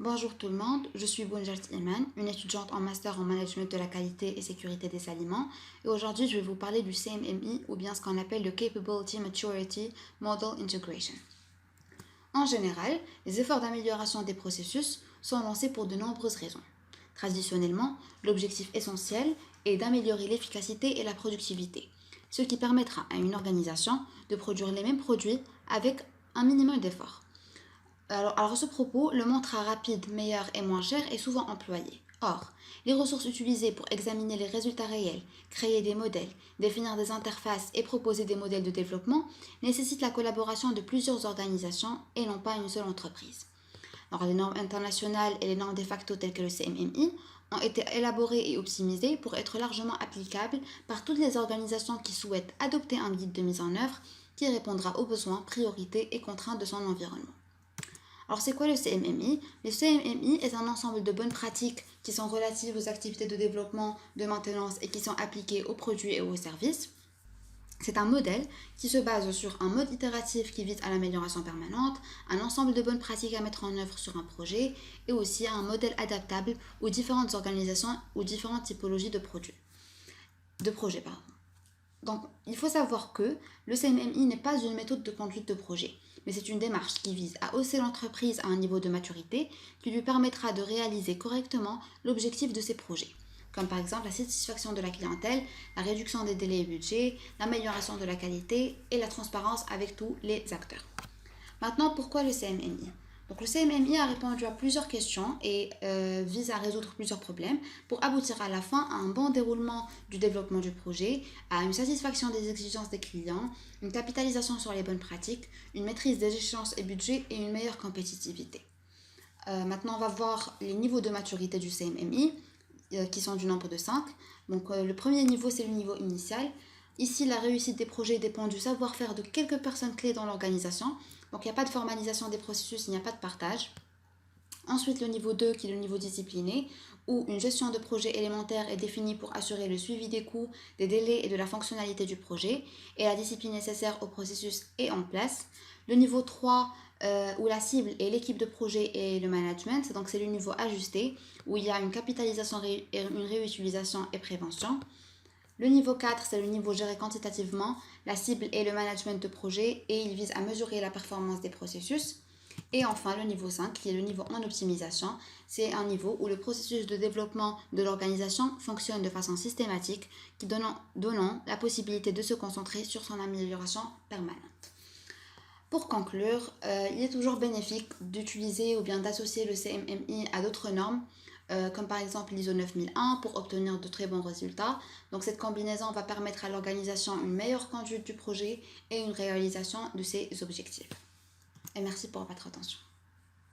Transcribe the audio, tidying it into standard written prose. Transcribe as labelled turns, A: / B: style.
A: Bonjour tout le monde, je suis Bounjat Iman, une étudiante en master en management de la qualité et sécurité des aliments. Et aujourd'hui, je vais vous parler du CMMI ou bien ce qu'on appelle le Capability Maturity Model Integration. En général, les efforts d'amélioration des processus sont lancés pour de nombreuses raisons. Traditionnellement, l'objectif essentiel est d'améliorer l'efficacité et la productivité, ce qui permettra à une organisation de produire les mêmes produits avec un minimum d'efforts. Alors, à ce propos, le mantra rapide, meilleur et moins cher est souvent employé. Or, les ressources utilisées pour examiner les résultats réels, créer des modèles, définir des interfaces et proposer des modèles de développement nécessitent la collaboration de plusieurs organisations et non pas une seule entreprise. Alors, les normes internationales et les normes de facto telles que le CMMI ont été élaborées et optimisées pour être largement applicables par toutes les organisations qui souhaitent adopter un guide de mise en œuvre qui répondra aux besoins, priorités et contraintes de son environnement. Alors, c'est quoi le CMMI? Le CMMI est un ensemble de bonnes pratiques qui sont relatives aux activités de développement, de maintenance et qui sont appliquées aux produits et aux services. C'est un modèle qui se base sur un mode itératif qui vise à l'amélioration permanente, un ensemble de bonnes pratiques à mettre en œuvre sur un projet et aussi un modèle adaptable aux différentes organisations ou différentes typologies de projets. Donc, il faut savoir que le CMMI n'est pas une méthode de conduite de projet, mais c'est une démarche qui vise à hausser l'entreprise à un niveau de maturité qui lui permettra de réaliser correctement l'objectif de ses projets, comme par exemple la satisfaction de la clientèle, la réduction des délais et budgets, l'amélioration de la qualité et la transparence avec tous les acteurs. Maintenant, pourquoi le CMMI? Donc, le CMMI a répondu à plusieurs questions et vise à résoudre plusieurs problèmes pour aboutir à la fin à un bon déroulement du développement du projet, à une satisfaction des exigences des clients, une capitalisation sur les bonnes pratiques, une maîtrise des échéances et budgets et une meilleure compétitivité. Maintenant, on va voir les niveaux de maturité du CMMI qui sont du nombre de 5. Donc, le premier niveau, c'est le niveau initial. Ici, la réussite des projets dépend du savoir-faire de quelques personnes clés dans l'organisation. Donc, il n'y a pas de formalisation des processus, il n'y a pas de partage. Ensuite, le niveau 2, qui est le niveau discipliné, où une gestion de projet élémentaire est définie pour assurer le suivi des coûts, des délais et de la fonctionnalité du projet, et la discipline nécessaire au processus est en place. Le niveau 3, où la cible est l'équipe de projet et le management, donc c'est le niveau ajusté, où il y a une capitalisation, une réutilisation et prévention. Le niveau 4, c'est le niveau géré quantitativement, la cible est le management de projet et il vise à mesurer la performance des processus. Et enfin, le niveau 5, qui est le niveau en optimisation, c'est un niveau où le processus de développement de l'organisation fonctionne de façon systématique, qui donnant la possibilité de se concentrer sur son amélioration permanente. Pour conclure, il est toujours bénéfique d'utiliser ou bien d'associer le CMMI à d'autres normes, comme par exemple l'ISO 9001 pour obtenir de très bons résultats. Donc cette combinaison va permettre à l'organisation une meilleure conduite du projet et une réalisation de ses objectifs. Et merci pour votre attention.